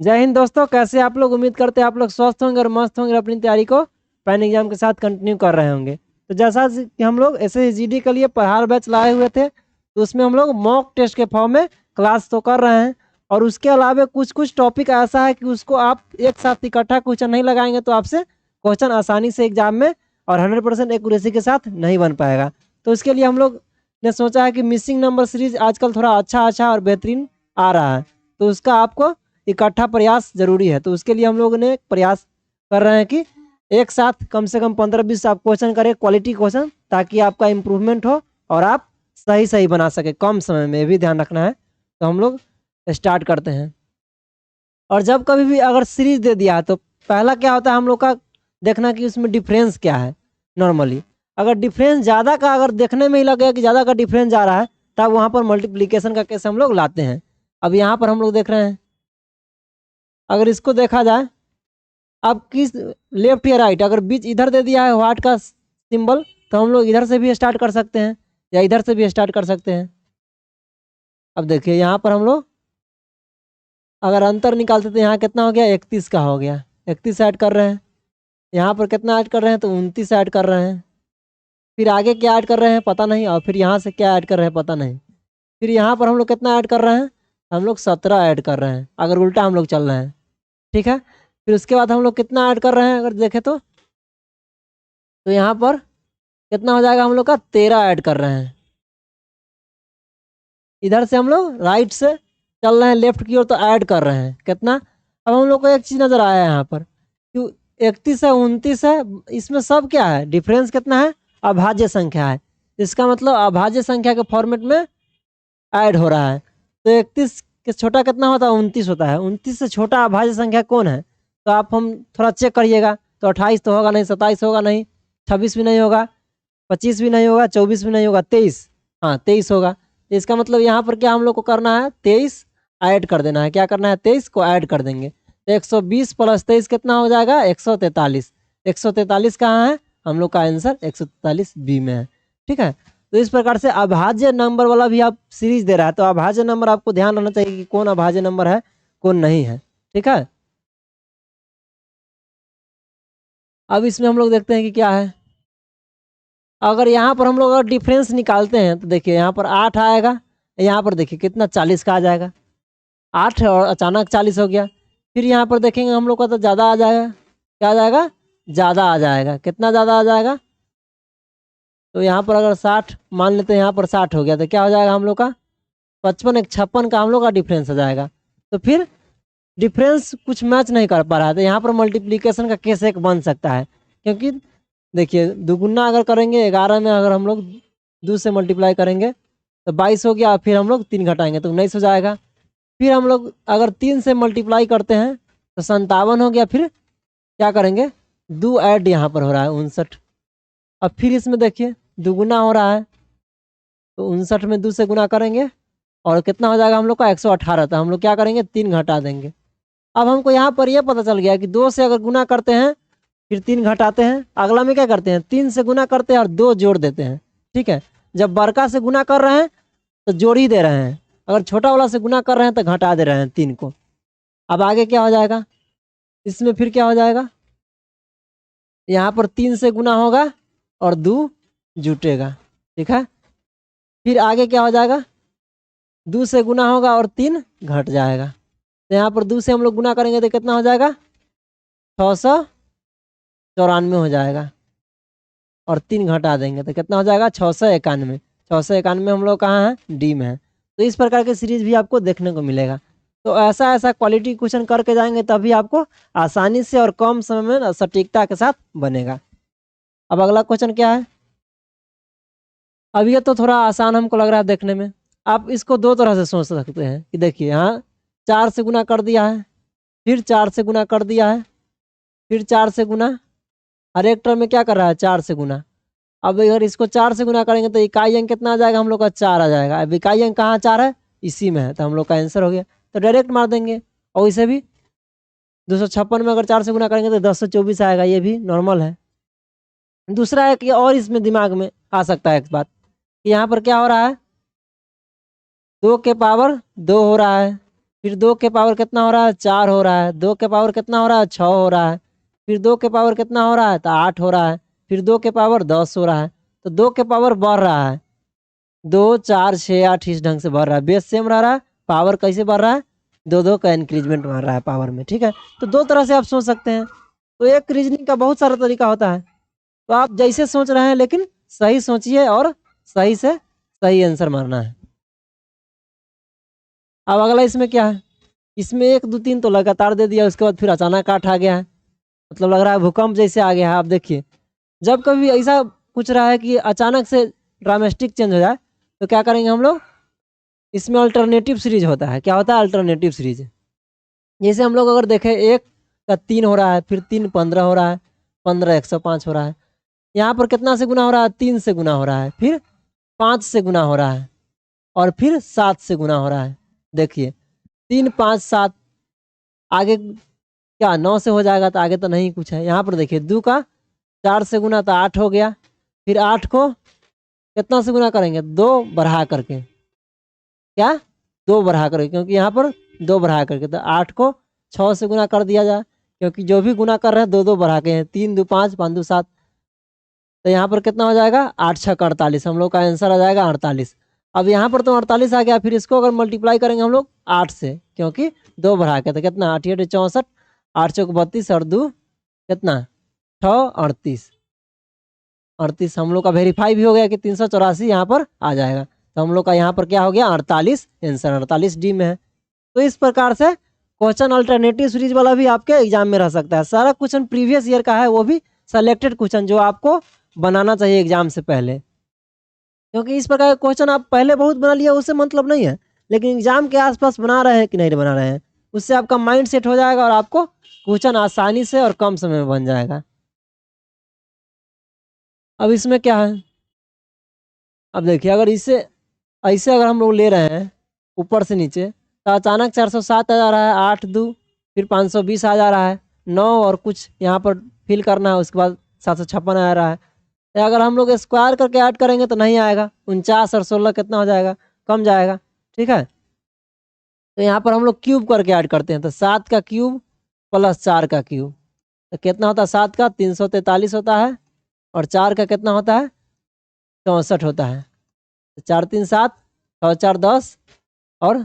जय हिंद दोस्तों, कैसे आप लोग। उम्मीद करते हैं आप लोग स्वस्थ होंगे और मस्त होंगे और अपनी तैयारी को पैन एग्जाम के साथ कंटिन्यू कर रहे होंगे। तो जैसा कि हम लोग SSGD के लिए पहाड़ बैच लाए हुए थे, तो उसमें हम लोग मॉक टेस्ट के फॉर्म में क्लास तो कर रहे हैं। और उसके अलावा कुछ कुछ टॉपिक ऐसा है कि उसको आप एक साथ इकट्ठा क्वेश्चन नहीं लगाएंगे तो आपसे क्वेश्चन आसानी से एग्जाम में और 100% एक्यूरेसी के साथ नहीं बन पाएगा। तो इसके लिए हम लोग ने सोचा है कि मिसिंग नंबर सीरीज आजकल थोड़ा अच्छा अच्छा और बेहतरीन आ रहा है, तो उसका आपको इकट्ठा प्रयास जरूरी है। तो उसके लिए हम लोगों ने प्रयास कर रहे हैं कि एक साथ कम से कम 15-20 आप क्वेश्चन करें, क्वालिटी क्वेश्चन, ताकि आपका इम्प्रूवमेंट हो और आप सही सही बना सके कम समय में, भी ध्यान रखना है। तो हम लोग स्टार्ट करते हैं। और जब कभी भी अगर सीरीज दे दिया है तो पहला क्या होता है हम लोग का देखना कि उसमें डिफरेंस क्या है। नॉर्मली अगर डिफरेंस ज़्यादा का अगर देखने में ही लगेगा कि ज़्यादा का डिफरेंस जा रहा है, तब वहाँ पर मल्टीप्लिकेशन का केस हम लोग लाते हैं। अब यहाँ पर हम लोग देख रहे हैं, अगर इसको देखा जाए, अब किस लेफ्ट या राइट, अगर बीच इधर दे दिया है व्हाट का सिंबल, तो हम लोग इधर से भी स्टार्ट कर सकते हैं या इधर से भी स्टार्ट कर सकते हैं। अब देखिए यहाँ पर हम लोग अगर अंतर निकालते तो यहाँ कितना हो गया, 31 का हो गया। 31 ऐड कर रहे हैं, यहाँ पर कितना ऐड कर रहे हैं तो 29 ऐड कर रहे हैं। फिर आगे क्या ऐड कर रहे हैं पता नहीं, और फिर यहाँ से क्या ऐड कर रहे हैं पता नहीं। फिर यहाँ पर हम लोग कितना ऐड कर रहे हैं, हम लोग 17 ऐड कर रहे हैं अगर उल्टा हम लोग चल रहे हैं। ठीक है, फिर उसके बाद हम लोग कितना ऐड कर रहे हैं अगर देखें तो यहाँ पर कितना हो जाएगा, हम लोग का 13 ऐड कर रहे हैं। इधर से हम लोग राइट से चल रहे हैं लेफ्ट की ओर, तो ऐड कर रहे हैं कितना। अब हम लोग को एक चीज़ नज़र आया है यहाँ पर, क्यों 31 है 29 है, इसमें सब क्या है, डिफरेंस कितना है, अभाज्य संख्या है। इसका मतलब अभाज्य संख्या के फॉर्मेट में ऐड हो रहा है। तो 31 के छोटा कितना होता है, 29 होता है। 29 से छोटा अभाज्य संख्या कौन है, तो आप हम थोड़ा चेक करिएगा। तो 28 तो होगा नहीं, 27 होगा नहीं, 26 भी नहीं होगा, 25 भी नहीं होगा, 24 भी नहीं होगा, 23, हाँ 23 होगा। तो इसका मतलब यहाँ पर क्या हम लोग को करना है, 23 ऐड कर देना है। क्या करना है, 23 को ऐड कर देंगे। तो 120 प्लस 23 कितना हो जाएगा, 143। 143 कहाँ है, हम लोग का आंसर 143 बी में है। ठीक है, तो इस प्रकार से अभाज्य नंबर वाला भी आप सीरीज दे रहा है, तो अभाज्य नंबर आपको ध्यान रखना चाहिए कि कौन अभाज्य नंबर है कौन नहीं है। ठीक है, अब इसमें हम लोग देखते हैं कि क्या है। अगर यहाँ पर हम लोग अगर डिफरेंस निकालते हैं तो देखिए यहाँ पर 8 आएगा, यहाँ पर देखिए कितना 40 का आ जाएगा। 8 और अचानक 40 हो गया। फिर यहाँ पर देखेंगे हम लोग का तो ज़्यादा आ जाएगा। क्या आ जाएगा, ज़्यादा आ जाएगा। कितना ज़्यादा आ जाएगा, तो यहाँ पर अगर 60 मान लेते हैं, यहाँ पर 60 हो गया, तो क्या हो जाएगा हम लोग का 55 एक 56 का हम लोग का डिफरेंस आ जाएगा। तो फिर डिफरेंस कुछ मैच नहीं कर पा रहा है, तो यहाँ पर मल्टीप्लिकेशन का केस एक बन सकता है। क्योंकि देखिए दुगुना अगर करेंगे 11 में, अगर हम लोग 2 से मल्टीप्लाई करेंगे तो 22 हो गया, फिर हम लोग 3 घटाएंगे तो 19 हो जाएगा। फिर हम लोग अगर 3 से मल्टीप्लाई करते हैं तो 57 हो गया। फिर क्या करेंगे, 2 ऐड यहाँ पर हो रहा है 59। अब फिर इसमें देखिए दुगुना हो रहा है, तो 59 में 2 से गुना करेंगे और कितना हो जाएगा हम लोग का 118। तो हम लोग क्या करेंगे, 3 घटा देंगे। अब हमको यहाँ पर यह पता चल गया कि 2 से अगर गुना करते हैं फिर 3 घटाते हैं, अगला में क्या करते हैं, 3 से गुना करते हैं और 2 जोड़ देते हैं। ठीक है, जब बड़का से गुना कर रहे हैं तो जोड़ ही दे रहे हैं, अगर छोटा वाला से गुना कर रहे हैं तो घटा दे रहे हैं 3 को। अब आगे क्या हो जाएगा, इसमें फिर क्या हो जाएगा, यहाँ पर 3 से गुना होगा और 2 जुटेगा। ठीक है, फिर आगे क्या हो जाएगा, 2 से गुना होगा और 3 घट जाएगा। तो यहाँ पर 2 से हम लोग गुना करेंगे तो कितना हो जाएगा, 694 हो जाएगा, और 3 घटा देंगे तो कितना हो जाएगा, 691। 691 हम लोग कहाँ हैं, डी में है। तो इस प्रकार की सीरीज भी आपको देखने को मिलेगा। तो ऐसा ऐसा क्वालिटी क्वेश्चन करके जाएंगे तभी आपको आसानी से और कम समय में सटीकता के साथ बनेगा। अब अगला क्वेश्चन क्या है, अब ये तो थोड़ा आसान हमको लग रहा है देखने में। आप इसको दो तरह से सोच सकते हैं कि देखिए यहाँ 4 से गुना कर दिया है, फिर 4 से गुना कर दिया है, फिर 4 से गुना, हर एक टर्म में क्या कर रहा है, 4 से गुना। अब अगर इसको 4 से गुना करेंगे तो इकाई अंक कितना आ जाएगा, हम लोग का 4 आ जाएगा। अब इकाई अंक कहाँ 4 है, इसी में है, तो हम लोग का आंसर हो गया। तो डायरेक्ट मार देंगे। और इसे भी 256 में अगर 4 से गुना करेंगे तो 1024 आएगा, ये भी नॉर्मल है। दूसरा है कि और इसमें दिमाग में आ सकता है एक बात कि यहाँ पर क्या हो रहा है, 2 के पावर 2 हो रहा है, फिर 2 के पावर कितना हो रहा है 4 हो रहा है, 2 के पावर कितना हो रहा है 6 हो रहा है, फिर 2 के पावर कितना हो रहा है तो 8 हो रहा है, फिर 2 के पावर 10 हो रहा है। तो 2 के पावर बढ़ रहा है, 2 4 6 8 इस ढंग से बढ़ रहा है, बेस सेम रह रहा है, पावर कैसे बढ़ रहा है 2 2 का इंक्रीजमेंट बढ़ रहा है पावर में। ठीक है, तो 2 तरह से आप सोच सकते हैं। तो एक रीजनिंग का बहुत सारा तरीका होता है, तो आप जैसे सोच रहे हैं लेकिन सही सोचिए और सही से सही आंसर मारना है। अब अगला इसमें क्या है, इसमें 1 2 3 तो लगातार दे दिया, उसके बाद फिर अचानक 8 आ गया है, मतलब लग रहा है भूकंप जैसे आ गया है। आप देखिए जब कभी ऐसा पूछ रहा है कि अचानक से ड्रामेस्टिक चेंज हो जाए तो क्या करेंगे हम लोग, इसमें अल्टरनेटिव सीरीज होता है। क्या होता है अल्टरनेटिव सीरीज, जैसे हम लोग अगर देखें 1 का 3 हो रहा है, फिर 3 15 हो रहा है, 15 105 हो रहा है, यहाँ पर कितना से गुना हो रहा है 3 से गुना हो रहा है, फिर 5 से गुना हो रहा है, और फिर 7 से गुना हो रहा है। देखिए 3 5 7, आगे क्या 9 से हो जाएगा, तो आगे तो नहीं कुछ है। यहाँ पर देखिए 2 का 4 से गुना तो 8 हो गया, फिर 8 को कितना से गुना करेंगे 2 बढ़ा करके, क्या 2 बढ़ा करके, क्योंकि यहाँ पर 2 बढ़ा करके, तो 8 को 6 से गुना कर दिया जाए, क्योंकि जो भी गुना कर रहे हैं 2 2 बढ़ा के हैं, 3 2 5 5 2 7, तो यहाँ पर कितना हो जाएगा 8 6 का 48, हम लोग का आंसर आ जाएगा 48। अब यहाँ पर तो 48 आ गया, फिर इसको अगर मल्टीप्लाई करेंगे हम लोग 8 से, क्योंकि 2 बढ़ा के, तो कितना 8 8 64, 8 चौक 32 और 2 कितना 6 38, 38 हम लोग का वेरीफाई भी हो गया कि 384 यहाँ पर आ जाएगा। तो हम लोग का यहाँ पर क्या हो गया 48, आंसर 48 डी में है। तो इस प्रकार से क्वेश्चन अल्टरनेटिव सीरीज वाला भी आपके एग्जाम में रह सकता है। सारा क्वेश्चन प्रीवियस ईयर का है, वो भी सेलेक्टेड क्वेश्चन जो आपको बनाना चाहिए एग्जाम से पहले, क्योंकि इस प्रकार का क्वेश्चन आप पहले बहुत बना लिया उससे मतलब नहीं है, लेकिन एग्जाम के आसपास बना रहे हैं कि नहीं बना रहे हैं, उससे आपका माइंड सेट हो जाएगा और आपको क्वेश्चन आसानी से और कम समय में बन जाएगा। अब इसमें क्या है, अब देखिए अगर इसे ऐसे अगर हम लोग ले रहे हैं ऊपर से नीचे, तो अचानक 407 आ जा रहा है, 8 2 फिर 520 आ जा रहा है, 9 और कुछ यहाँ पर फिल करना है, उसके बाद 756 आ रहा है। तो अगर हम लोग स्क्वायर करके ऐड करेंगे तो नहीं आएगा, 49 और 16 कितना हो जाएगा कम जाएगा। ठीक है, तो यहाँ पर हम लोग क्यूब करके ऐड करते हैं, तो 7 का क्यूब प्लस 4 का क्यूब, तो कितना होता है 7 का 343 होता है, और 4 का कितना होता है 64 होता है। 4 3 7, 6 4 10 और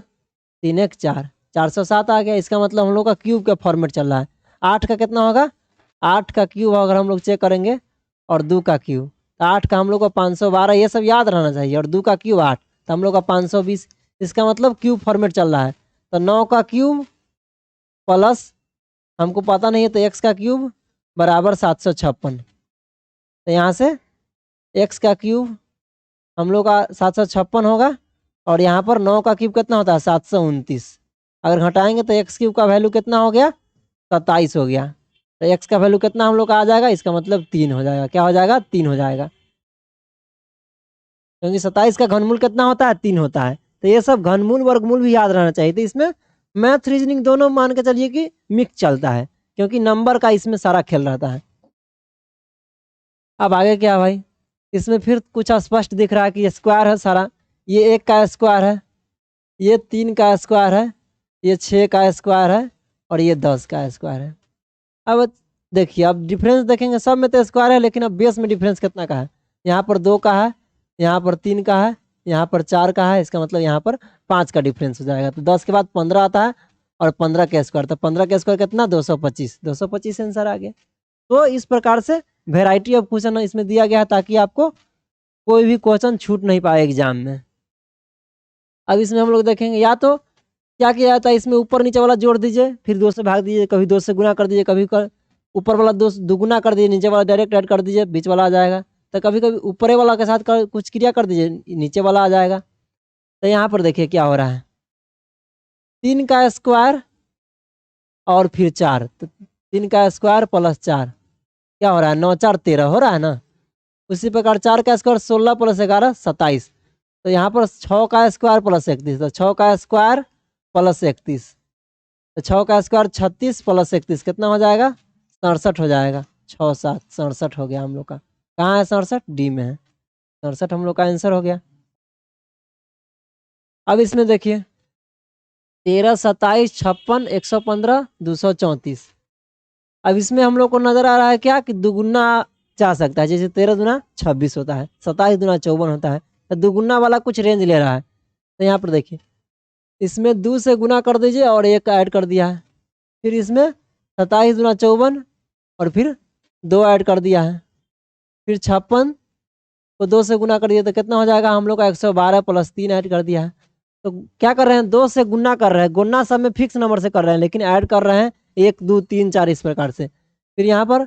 3 1 4, 407 आ गया। इसका मतलब हम लोग का क्यूब का फॉर्मेट चल रहा है। 8 का कितना होगा, 8 का क्यूब अगर हम लोग चेक करेंगे, और 2 का क्यूब, तो 8 का हम लोग को 512, ये सब याद रहना चाहिए, और 2 का क्यूब 8, तो हम लोग का 520, इसका मतलब क्यूब फॉर्मेट चल रहा है। तो 9 का क्यूब प्लस हमको पता नहीं है, तो एक्स का क्यूब बराबर 756, तो यहाँ से एक्स का क्यूब हम लोग का 756 होगा, और यहाँ पर 9 का क्यूब कितना होता है 729, अगर घटाएंगे तो एक्स क्यूब का वैल्यू कितना हो गया 27 हो गया, तो एक्स का वैल्यू कितना हम लोग का आ जाएगा, इसका मतलब 3 हो जाएगा। क्या हो जाएगा 3 हो जाएगा, क्योंकि 27 का घनमूल कितना होता है 3 होता है। तो ये सब घनमूल वर्गमूल भी याद रहना चाहिए। तो इसमें मैथ रीजनिंग दोनों मान के चलिए कि मिक्स चलता है, क्योंकि नंबर का इसमें सारा खेल रहता है। अब आगे क्या भाई, इसमें फिर कुछ स्पष्ट दिख रहा है कि स्क्वायर है सारा, ये 1 का स्क्वायर है, ये 3 का स्क्वायर है, ये 6 का स्क्वायर है, और ये 10 का स्क्वायर है। अब देखिए अब डिफरेंस देखेंगे, सब में तो स्क्वायर है, लेकिन अब बेस में डिफरेंस कितना का है, यहाँ पर 2 का है, यहाँ पर 3 का है, यहाँ पर 4 का है, इसका मतलब यहाँ पर 5 का डिफरेंस हो जाएगा। तो 10 के बाद 15 आता है, और 15 का स्क्वायर, तो 15 का स्क्वायर कितना 225, 225 आंसर आ गया। तो इस प्रकार से वेराइटी ऑफ क्वेश्चन इसमें दिया गया है, ताकि आपको कोई भी क्वेश्चन छूट नहीं पाए एग्जाम में। अब इसमें हम लोग देखेंगे, या तो क्या किया जाता है, इसमें ऊपर नीचे वाला जोड़ दीजिए, फिर 2 से भाग दीजिए, कभी 2 से गुना कर दीजिए, कभी ऊपर वाला 2 दुगुना कर दीजिए, नीचे वाला डायरेक्ट ऐड कर दीजिए, बीच वाला आ जाएगा। तो कभी कभी ऊपरे वाला के साथ कुछ क्रिया कर दीजिए, नीचे वाला आ जाएगा। तो यहाँ पर देखिए क्या हो रहा है, 3 का स्क्वायर और फिर 4, तो 3 का स्क्वायर प्लस 4 क्या हो रहा है 9 4 13 हो रहा है ना। उसी प्रकार 4 का स्क्वायर 16 प्लस 11 27, तो यहाँ पर 6 का स्क्वायर प्लस 31, तो 6 का स्क्वायर प्लस 31, तो 6 का स्क्वायर 36 प्लस 31 कितना हो जाएगा 67 हो जाएगा। 6 7 67 हो गया हम लोग का। कहाँ है 67, डी में है, 67 हम लोग का आंसर हो गया। अब इसमें देखिए 13, 27, 56, 115, 234। अब इसमें हम लोग को नजर आ रहा है क्या कि दुगुना जा सकता है, जैसे 13 दूना 26 होता है, 27 दूना 54 होता है, तो दुगुना वाला कुछ रेंज ले रहा है। तो यहाँ पर देखिए, इसमें 2 से गुना कर दीजिए और 1 ऐड कर दिया है, फिर इसमें 27 दूना 54 और फिर 2 ऐड कर दिया है, फिर 56 को 2 से गुना करिए तो कितना हो जाएगा हम लोग का 112 प्लस 3 ऐड कर दिया है। तो क्या कर रहे हैं, 2 से गुना कर रहे हैं, गुना सब में फिक्स नंबर से कर रहे हैं, लेकिन ऐड कर रहे हैं 1 2 3 4 इस प्रकार से। फिर यहाँ पर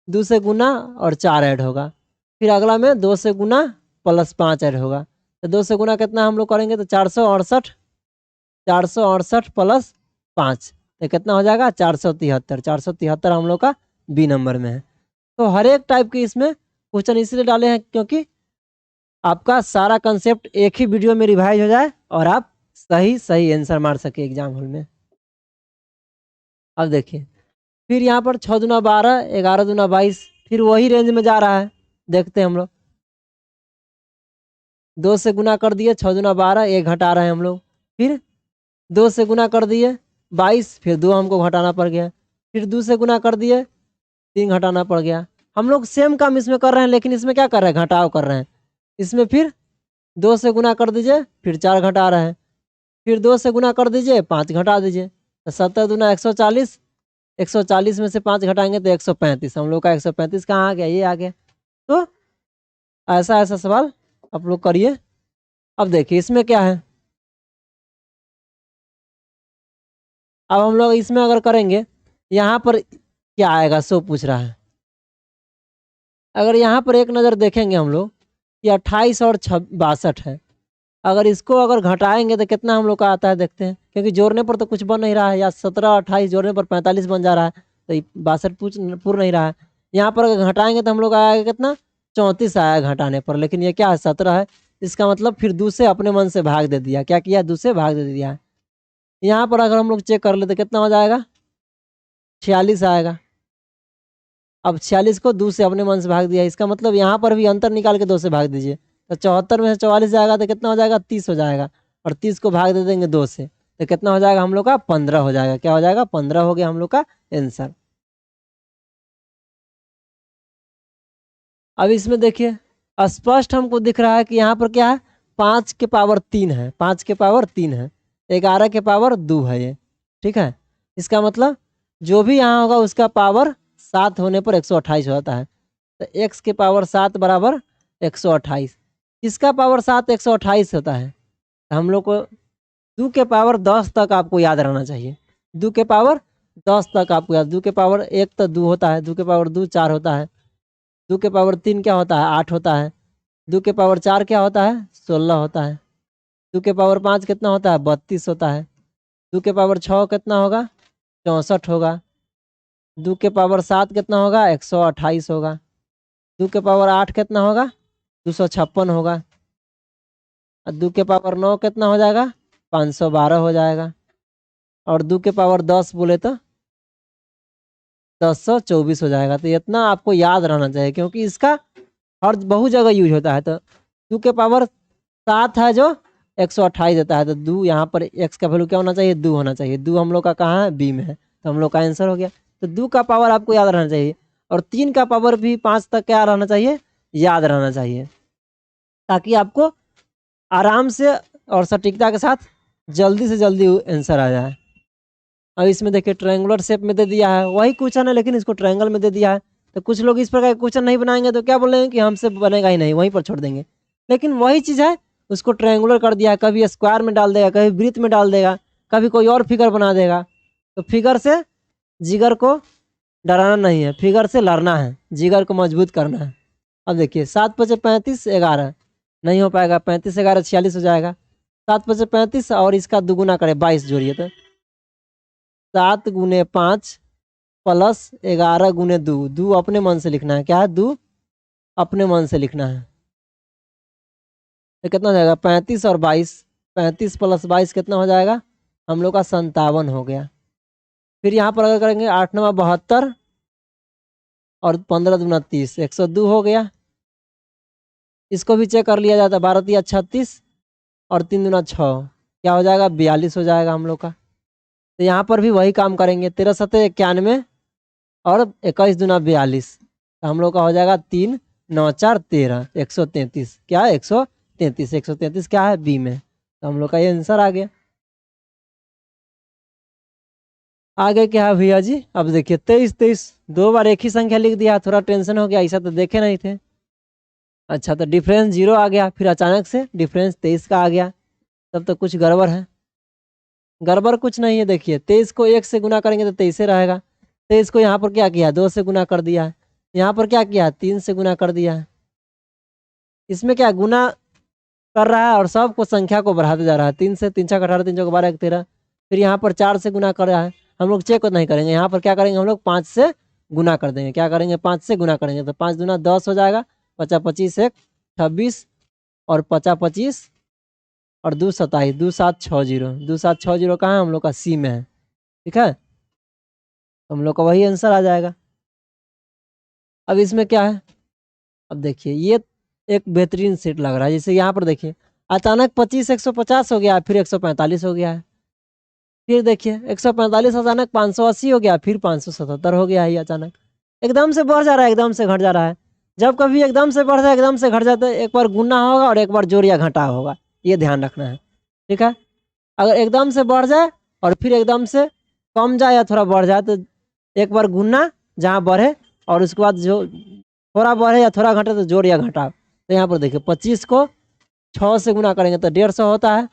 2 से गुना और 4 ऐड होगा, फिर अगला में 2 से गुना प्लस 5 ऐड होगा। तो 2 से गुना कितना हम लोग करेंगे तो 468, 468 प्लस 5 तो कितना हो जाएगा 473। 473 हम लोग का बी नंबर में है। तो हर एक टाइप के इसमें क्वेश्चन इसलिए डाले हैं क्योंकि आपका सारा कंसेप्ट एक ही वीडियो में रिवाइज हो जाए और आप सही सही आंसर मार सके एग्जाम हॉल में। अब देखिए, फिर यहाँ पर 6 दूना 12, 11 दूना 22, फिर वही रेंज में जा रहा है। देखते हैं हम लोग, 2 से गुना कर दिए, 6 दूना 12, 1 घटा रहे हैं हम लोग, फिर 2 से गुना कर दिए 22, फिर 2 हमको घटाना पड़ गया, फिर 2 से गुना कर दिए 3 घटाना पड़ गया। हम लोग सेम काम इसमें कर रहे हैं, लेकिन इसमें क्या कर रहे हैं, घटाव कर रहे हैं। इसमें फिर 2 से गुना कर दीजिए, फिर 4 घटा रहे हैं, फिर 2 से गुना कर दीजिए, 5 घटा दीजिए, तो 17 दूना 140, 140 में से 5 घटाएंगे तो 135। हम लोग का 135 कहाँ आ गया, ये आ गया। तो ऐसा ऐसा सवाल आप लोग करिए। अब देखिए इसमें क्या है, अब हम लोग इसमें अगर करेंगे, यहाँ पर क्या आएगा सो पूछ रहा है। अगर यहाँ पर एक नज़र देखेंगे हम लोग कि 28 और 62 है, अगर इसको अगर घटाएंगे तो कितना हम लोग का आता है देखते हैं, क्योंकि जोड़ने पर तो कुछ बन नहीं रहा है, या 17 28 जोड़ने पर 45 बन जा रहा है, तो 62 पूर नहीं रहा है। यहाँ पर अगर घटाएंगे तो हम लोग आएगा कितना, 34 आया घटाने पर, लेकिन ये क्या है 17 है। इसका मतलब फिर दूसरे अपने मन से भाग दे दिया, क्या किया दूसरे भाग दे दिया है। यहाँ पर अगर हम लोग चेक कर ले तो कितना हो जाएगा, 46 आएगा। अब 46 को 2 से अपने मन से भाग दिया, इसका मतलब यहाँ पर भी अंतर निकाल के 2 से भाग दीजिए, तो 74 में से 44 जाएगा तो कितना हो जाएगा 30 हो जाएगा, और 30 को भाग दे देंगे 2 से तो कितना हो जाएगा हम लोग का 15 हो जाएगा। क्या हो जाएगा 15 हो गया हम लोग का आंसर। अब इसमें देखिए स्पष्ट हमको दिख रहा है कि यहाँ पर क्या है, 5 के पावर 3 है, 5 के पावर 3 है, 11 के पावर 2 है ये, ठीक है। इसका मतलब जो भी यहाँ होगा उसका पावर 7 होने पर 128 होता है, तो x के पावर 7 बराबर 128। इसका पावर 7 128 होता है, तो हम लोग को 2 के पावर 10 तक आपको याद रहना चाहिए। 2 के पावर 10 तक आपको याद, 2 के पावर 1 तो 2 होता है, 2 के पावर 2 4 होता है, 2 के पावर 3 क्या होता है 8 होता है, 2 के पावर 4 क्या होता है 16 होता है, 2 के पावर 5 कितना होता है 32 होता है, 2 के पावर 6 कितना होगा 64 होगा, 2 के पावर 7 कितना होगा 128 होगा, 2 के पावर 8 कितना होगा 256 होगा, और 2 के पावर 9 कितना हो जाएगा 512 हो जाएगा, और 2 के पावर 10 बोले तो 1024 हो जाएगा। तो इतना आपको याद रहना चाहिए, क्योंकि इसका हर बहुत जगह यूज होता है। तो 2 के पावर 7 है जो 128 देता है, तो 2 यहाँ पर x का वैल्यू क्या होना चाहिए 2 होना चाहिए, 2 हम लोग का कहाँ है बी में है, तो हम लोग का आंसर हो गया। तो 2 का पावर आपको याद रहना चाहिए, और 3 का पावर भी 5 तक क्या रहना चाहिए, याद रहना चाहिए, ताकि आपको आराम से और सटीकता के साथ जल्दी से जल्दी आंसर आ जाए। अब इसमें देखिए ट्रायंगुलर शेप में दे दिया है, वही क्वेश्चन है लेकिन इसको ट्रायंगल में दे दिया है। तो कुछ लोग इस प्रकार के क्वेश्चन नहीं बनाएंगे तो क्या बोलेंगे कि हमसे बनेगा ही नहीं, वहीं पर छोड़ देंगे। लेकिन वही चीज़ है, उसको ट्रायंगुलर कर दिया है, कभी स्क्वायर में डाल देगा, कभी वृत्त में डाल देगा, कभी कोई और फिगर बना देगा। तो फिगर से जिगर को डराना नहीं है, फिगर से लड़ना है, जिगर को मजबूत करना है। अब देखिए 7 × 5 = 35, 11 नहीं हो पाएगा, 35 11 46 हो जाएगा। 7 × 5 = 35 और इसका दुगुना करें 22 जोड़िए तो 7 × 5 + 11 × 2, 2 अपने मन से लिखना है, क्या है 2 अपने मन से लिखना है। तो कितना हो जाएगा 35 और 22, 35 + 22 कितना हो जाएगा हम लोग का 57 हो गया। फिर यहाँ पर अगर करेंगे 8 × 9 = 72 और 15 × 2 = 30, 102 हो गया। इसको भी चेक कर लिया जाता है, 12 × 3 = 36 और 3 × 2 = 6, क्या हो जाएगा 42 हो जाएगा हम लोग का। तो यहाँ पर भी वही काम करेंगे, 13 सत्ते 91 और 21 दूना 42, तो हम लोग का हो जाएगा 3 9 4 13 133। क्या है 133, 133 क्या है बी में, तो हम लोग का ये आंसर आ गया। आगे क्या है भैया जी, अब देखिए 23 23 दो बार एक ही संख्या लिख दिया, थोड़ा टेंशन हो गया, ऐसा तो देखे नहीं थे। अच्छा तो डिफरेंस 0 आ गया, फिर अचानक से डिफरेंस 23 का आ गया, तब तो कुछ गड़बड़ है। गड़बड़ कुछ नहीं है, देखिए 23 को 1 से गुना करेंगे तो 23 रहेगा। 23 को यहाँ पर क्या किया 2 से गुना कर दिया है, यहाँ पर क्या किया 3 से गुना कर दिया है। इसमें क्या गुना कर रहा है और सबको संख्या को बढ़ाते जा रहा है, 3 से 3 6 18 3 चौक 12 1 13। फिर यहाँ पर 4 से गुना कर रहा है, हम लोग चेक नहीं करेंगे, यहाँ पर क्या करेंगे हम लोग 5 से गुना कर देंगे। क्या करेंगे 5 से गुना करेंगे, तो 5 दूना 10 हो जाएगा, 50 25 1 26 और 50 25 और 2 27 2 7 6 0 2 7 6 0 कहाँ है हम लोग का सी में है। ठीक है, हम लोग का वही आंसर आ जाएगा। अब इसमें क्या है, अब देखिए ये एक बेहतरीन सेट लग रहा है, जैसे यहाँ पर देखिए अचानक 25 150 हो गया, फिर 145 हो गया है। फिर देखिए 145 अचानक 580 हो गया, फिर 577 हो गया है, ये अचानक एकदम से बढ़ जा रहा है, एकदम से घट जा रहा है। जब कभी एकदम से बढ़ जाए एकदम से घट जाता है, एक बार गुना होगा और एक बार जोड़ या घटा होगा, ये ध्यान रखना है। ठीक है, अगर एकदम से बढ़ जाए और फिर एकदम से कम जाए या थोड़ा बढ़ जाए, तो एक बार गुना जहाँ बढ़े और उसके बाद जो थोड़ा बढ़े या थोड़ा घटे तो जोड़ या घटा। तो यहाँ पर देखिए 25 को 6 से गुना करेंगे तो 150 होता है,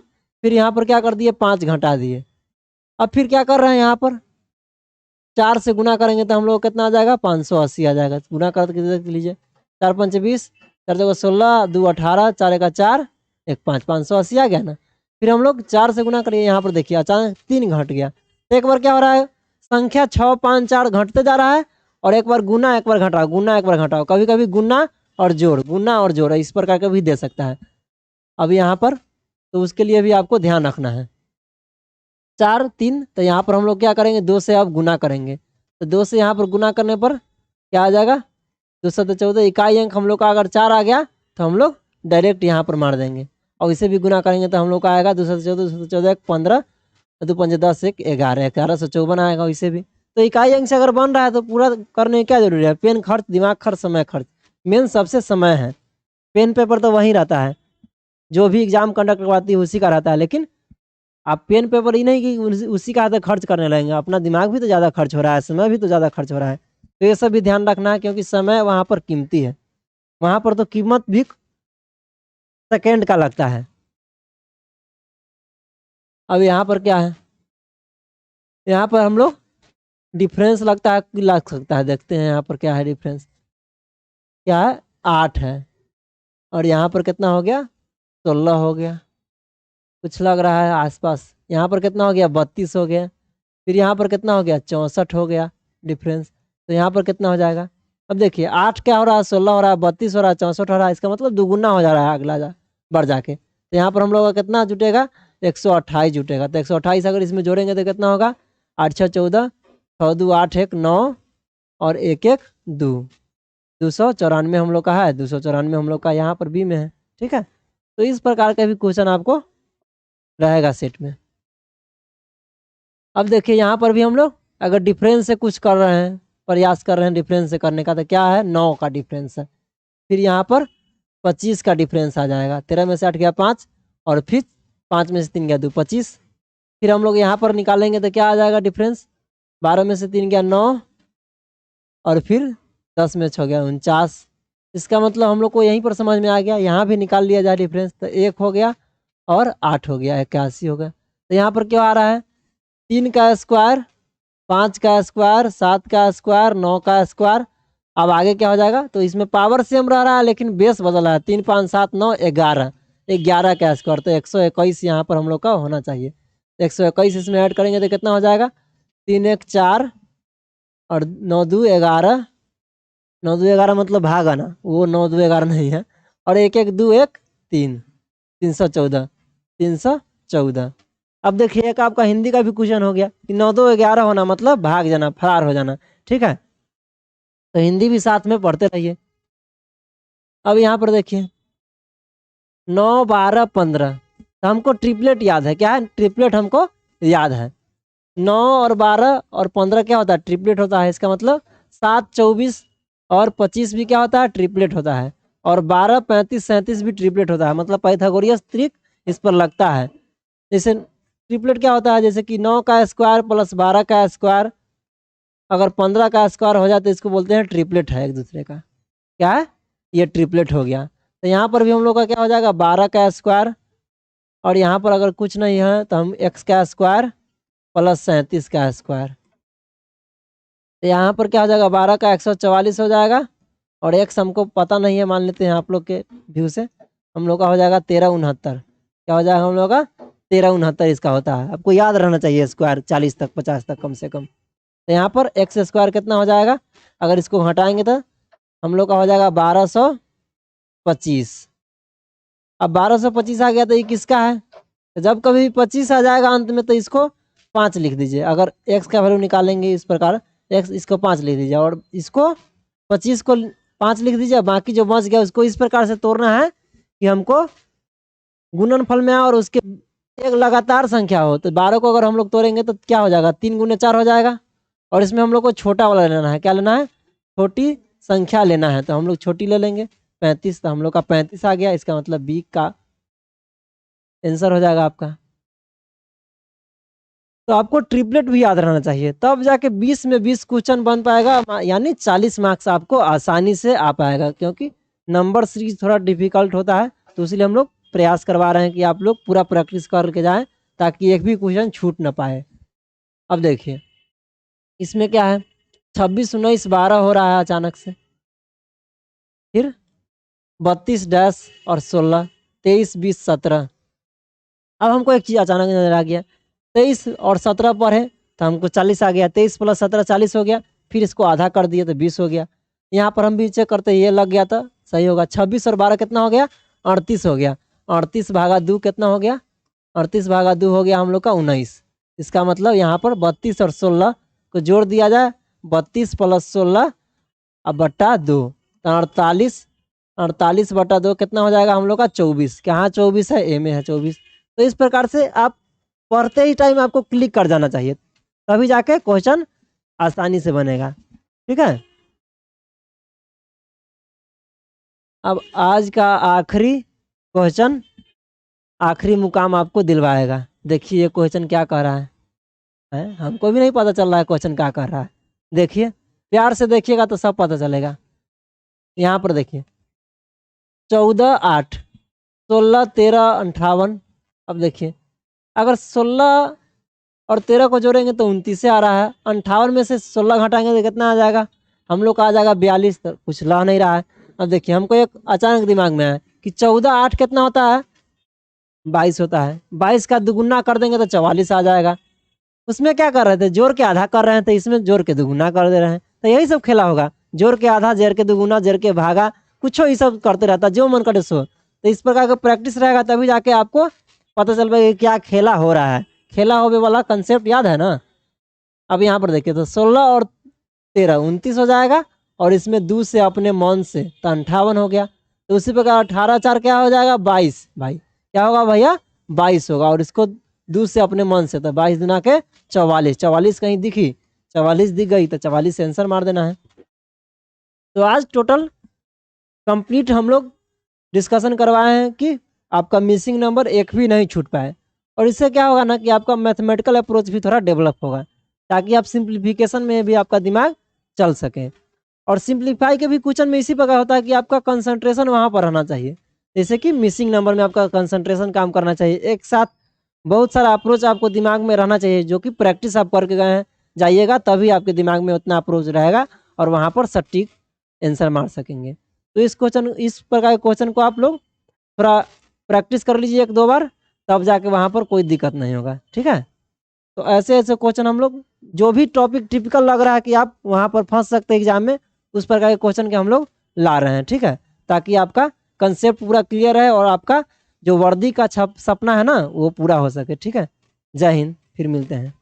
फिर यहाँ पर क्या कर दिए 5 घटा दिए। अब फिर क्या कर रहे हैं यहाँ पर 4 से गुना करेंगे तो हम लोग कितना आ जाएगा 580 आ जाएगा। गुना कर देख लीजिए, 4 5 20 4 जगह 16 2 18 4 1 4 1 5 580 आ गया ना। फिर हम लोग 4 से गुना करिए, यहाँ पर देखिए अचानक 3 घट गया, तो एक बार क्या हो रहा है संख्या 6 5 4 घटते जा रहा है, और एक बार गुना एक बार घटाओ, गुना एक बार घटाओ, कभी कभी गुना और जोड़, गुना और जोड़ इस प्रकार का भी दे सकता है। अब यहाँ पर तो उसके लिए भी आपको ध्यान रखना है। 4 3, तो यहाँ पर हम लोग क्या करेंगे 2 से अब गुना करेंगे, तो 2 से यहाँ पर गुना करने पर क्या आ जाएगा 2 7 14, इकाई अंक हम लोग का अगर 4 आ गया तो हम लोग डायरेक्ट यहाँ पर मार देंगे, और इसे भी गुना करेंगे तो हम लोग का आएगा 2 7 14 2 7 14 15 2 5 10 1 11 1154 आएगा इसे भी। तो इकाई अंक से अगर बन रहा है तो पूरा करने की क्या जरूरी है, पेन खर्च दिमाग खर्च समय खर्च, मेन सबसे समय है। पेन पेपर तो वही रहता है, जो भी एग्जाम कंडक्ट करवाती है उसी का रहता है, लेकिन आप पेन पेपर ही नहीं कि उसी का आधा खर्च करने लगेंगे, अपना दिमाग भी तो ज़्यादा खर्च हो रहा है, समय भी तो ज़्यादा खर्च हो रहा है। तो ये सब भी ध्यान रखना है, क्योंकि समय वहाँ पर कीमती है, वहाँ पर तो कीमत भी सेकेंड का लगता है। अब यहाँ पर क्या है, यहाँ पर हम लोग डिफरेंस लगता है कि लग सकता है, देखते हैं यहाँ पर क्या है डिफरेंस, क्या है 8 है, और यहाँ पर कितना हो गया 16 हो गया, कुछ लग रहा है आसपास। यहाँ पर कितना हो गया 32 हो गया, फिर यहाँ पर कितना हो गया 64 हो गया डिफरेंस। तो यहाँ पर कितना हो जाएगा, अब देखिए 8 क्या हो रहा है 16 हो रहा है 32 हो रहा है 64 हो रहा है, इसका मतलब दुगुना हो जा रहा है अगला बढ़ जाके। तो यहाँ पर हम लोग का कितना जुटेगा 128 जुटेगा, तो 128 अगर इसमें जोड़ेंगे तो कितना होगा 8 6 14 6 2 8 1 9 और 1 1 2 294 हम लोग का है, 294 हम लोग का यहाँ पर बी में है। ठीक है, तो इस प्रकार का भी क्वेश्चन आपको रहेगा सेट में। अब देखिए यहाँ पर भी हम लोग अगर डिफरेंस से कुछ कर रहे हैं, प्रयास कर रहे हैं डिफरेंस से करने का, तो क्या है 9 का डिफरेंस है, फिर यहाँ पर 25 का डिफरेंस आ जाएगा, 13 में से 8 गया 5 और फिर 5 में से 3 गया 2 25। फिर हम लोग यहाँ पर निकालेंगे तो क्या आ जाएगा डिफरेंस, 12 में से 3 गया 9 और फिर 10 में 6 गया 49। इसका मतलब हम लोग को यहीं पर समझ में आ गया, यहाँ भी निकाल लिया जाए डिफरेंस, तो 1 हो गया और 8 हो गया 81 हो गया। तो यहाँ पर क्या आ रहा है 3 का स्क्वायर 5 का स्क्वायर 7 का स्क्वायर 9 का स्क्वायर। अब आगे क्या हो जाएगा, तो इसमें पावर सेम रह रहा है लेकिन बेस बदल रहा है, 3 5 7 9 11 11 का स्क्वायर, तो 121 यहाँ पर हम लोग का होना चाहिए। 121 इसमें ऐड करेंगे तो कितना हो जाएगा 3 1 4 और 9 2 11, 9 2 11 मतलब भागा ना, वो 9 2 11 नहीं है, और 1 1 2 1 3 314 314। अब देखिए एक आपका हिंदी का भी क्वेश्चन हो गया कि 9 2 11 होना मतलब भाग जाना, फरार हो जाना। ठीक है, तो हिंदी भी साथ में पढ़ते रहिए। अब यहाँ पर देखिए 9 12 15 तो हमको ट्रिपलेट याद है, क्या है ट्रिपलेट हमको याद है। 9 और 12 और 15 क्या होता है ट्रिपलेट होता है। इसका मतलब 7, 24 और 25 भी क्या होता है ट्रिपलेट होता है। और 12, 35, 37 भी ट्रिपलेट होता है। मतलब पाइथागोरस ट्रिक इस पर लगता है। जैसे ट्रिपलेट क्या होता है, जैसे कि 9 का स्क्वायर प्लस 12 का स्क्वायर अगर 15 का स्क्वायर हो जाए तो इसको बोलते हैं ट्रिपलेट है एक दूसरे का। क्या है ये ट्रिपलेट हो गया। तो यहाँ पर भी हम लोग का क्या हो जाएगा 12 का स्क्वायर, और यहाँ पर अगर कुछ नहीं है तो हम x का स्क्वायर प्लस 37 का स्क्वायर। तो यहाँ पर क्या हो जाएगा 12 का 144 हो जाएगा, और x हमको पता नहीं है मान लेते हैं आप लोग के व्यू से, हम लोग का हो जाएगा 1369। क्या हो जाएगा हम लोग का 1369 इसका होता है। आपको याद रहना चाहिए स्क्वायर 40 तक 50 तक कम से कम। तो यहाँ पर एक्स स्क्वायर कितना हो जाएगा, अगर इसको हटाएंगे तो हम लोग का हो जाएगा 1225। अब 1225 आ गया तो ये किसका है, तो जब कभी 25 आ जाएगा अंत में तो इसको 5 लिख दीजिए। अगर x का वैल्यू निकालेंगे इस प्रकार x इसको 5 लिख दीजिए, और इसको 25 को 5 लिख दीजिए। बाकी जो बच गया उसको इस प्रकार से तोड़ना है कि हमको गुणनफल में और उसके एक लगातार संख्या हो। तो 12 को अगर हम लोग तोड़ेंगे तो क्या हो जाएगा 3 गुने 4 हो जाएगा, और इसमें हम लोग को छोटा वाला लेना है। क्या लेना है छोटी संख्या लेना है, तो हम लोग छोटी ले लेंगे 35। तो हम लोग का 35 आ गया, इसका मतलब बी का आंसर हो जाएगा आपका। तो आपको ट्रिपलेट भी याद रहना चाहिए, तब जाके 20 में 20 क्वेश्चन बन पाएगा, यानी 40 मार्क्स आपको आसानी से आ पाएगा। क्योंकि नंबर सीरीज थोड़ा डिफिकल्ट होता है, तो इसलिए हम लोग प्रयास करवा रहे हैं कि आप लोग पूरा प्रैक्टिस करके जाएं ताकि एक भी क्वेश्चन छूट ना पाए। अब देखिए इसमें क्या है 26, 19, 12 हो रहा है अचानक से, फिर 32 डैश और 16, 23, 20, 17। अब हमको एक चीज़ अचानक नजर आ गया 23 और 17 पढ़े तो हमको 40 आ गया। 23 प्लस 17 40 हो गया, फिर इसको आधा कर दिए तो 20 हो गया। यहाँ पर हम भी चेक करते ये लग गया तो सही होगा। 26 और 12 कितना हो गया 38 हो गया। 38 भागा 2 कितना हो गया 38 भागा 2 हो गया हम लोग का 19। इसका मतलब यहाँ पर 32 और 16 को जोड़ दिया जाए, 32 प्लस 16 अब बट्टा 2, तो 48, 48 बट्टा 2 कितना हो जाएगा हम लोग का 24। कहाँ 24 है ए में है 24। तो इस प्रकार से आप पढ़ते ही टाइम आपको क्लिक कर जाना चाहिए, तभी जाके क्वेश्चन आसानी से बनेगा। ठीक है, अब आज का आखिरी क्वेश्चन, आखिरी मुकाम आपको दिलवाएगा। देखिए ये क्वेश्चन क्या कह रहा है, हमको भी नहीं पता चल रहा है क्वेश्चन क्या कर रहा है। देखिए प्यार से देखिएगा तो सब पता चलेगा। यहाँ पर देखिए 14, 8, 16, 13, 58। अब देखिए अगर 16 और 13 को जोड़ेंगे तो 29 से आ रहा है। 58 में से 16 घटाएंगे तो कितना आ जाएगा हम लोग का आ जाएगा 42। तो कुछ ला नहीं रहा है। अब देखिए हमको एक अचानक दिमाग में आया कि 14, 8 कितना होता है 22 होता है। 22 का दुगुना कर देंगे तो 44 आ जाएगा। उसमें क्या कर रहे थे जोड़ के आधा कर रहे हैं, तो इसमें जोड़ के दुगुना कर दे रहे हैं। तो यही सब खेला होगा, जोड़ के आधा, जोड़ के दुगुना, जोड़ के भागा, कुछ ही सब करते रहता जो मन करे सो। तो इस प्रकार का प्रैक्टिस रहेगा तभी जाके आपको पता चल पाएगा क्या खेला हो रहा है। खेला होने वाला कंसेप्ट याद है ना। अब यहाँ पर देखिए तो 16 और 13 29 हो जाएगा, और इसमें 2 से अपने मन से तो 58 हो गया। तो उसी प्रकार 18, 4 क्या हो जाएगा 22। भाई क्या होगा भैया 22 होगा, और इसको 2 से अपने मन से तो 22 दुना के 44। 44 कहीं दिखी 44 दिख गई तो 44 से आंसर मार देना है। तो आज टोटल कंप्लीट हम लोग डिस्कशन करवाए हैं कि आपका मिसिंग नंबर एक भी नहीं छूट पाए। और इससे क्या होगा ना कि आपका मैथमेटिकल अप्रोच भी थोड़ा डेवलप होगा, ताकि आप सिंप्लीफिकेशन में भी आपका दिमाग चल सके। और सिंप्लीफाई के भी क्वेश्चन में इसी प्रकार होता है कि आपका कंसंट्रेशन वहाँ पर रहना चाहिए। जैसे कि मिसिंग नंबर में आपका कंसंट्रेशन काम करना चाहिए, एक साथ बहुत सारा अप्रोच आपको दिमाग में रहना चाहिए, जो कि प्रैक्टिस आप करके गए हैं जाइएगा तभी आपके दिमाग में उतना अप्रोच रहेगा और वहाँ पर सटीक आंसर मार सकेंगे। तो इस प्रकार के क्वेश्चन को आप लोग थोड़ा प्रैक्टिस कर लीजिए 1-2 बार, तब जाके वहाँ पर कोई दिक्कत नहीं होगा। ठीक है, तो ऐसे ऐसे क्वेश्चन हम लोग जो भी टॉपिक टिपिकल लग रहा है कि आप वहाँ पर फंस सकते हैं एग्जाम में, उस प्रकार के क्वेश्चन के हम लोग ला रहे हैं। ठीक है, ताकि आपका कंसेप्ट पूरा क्लियर है और आपका जो वर्दी का सपना है ना वो पूरा हो सके। ठीक है, जय हिंद, फिर मिलते हैं।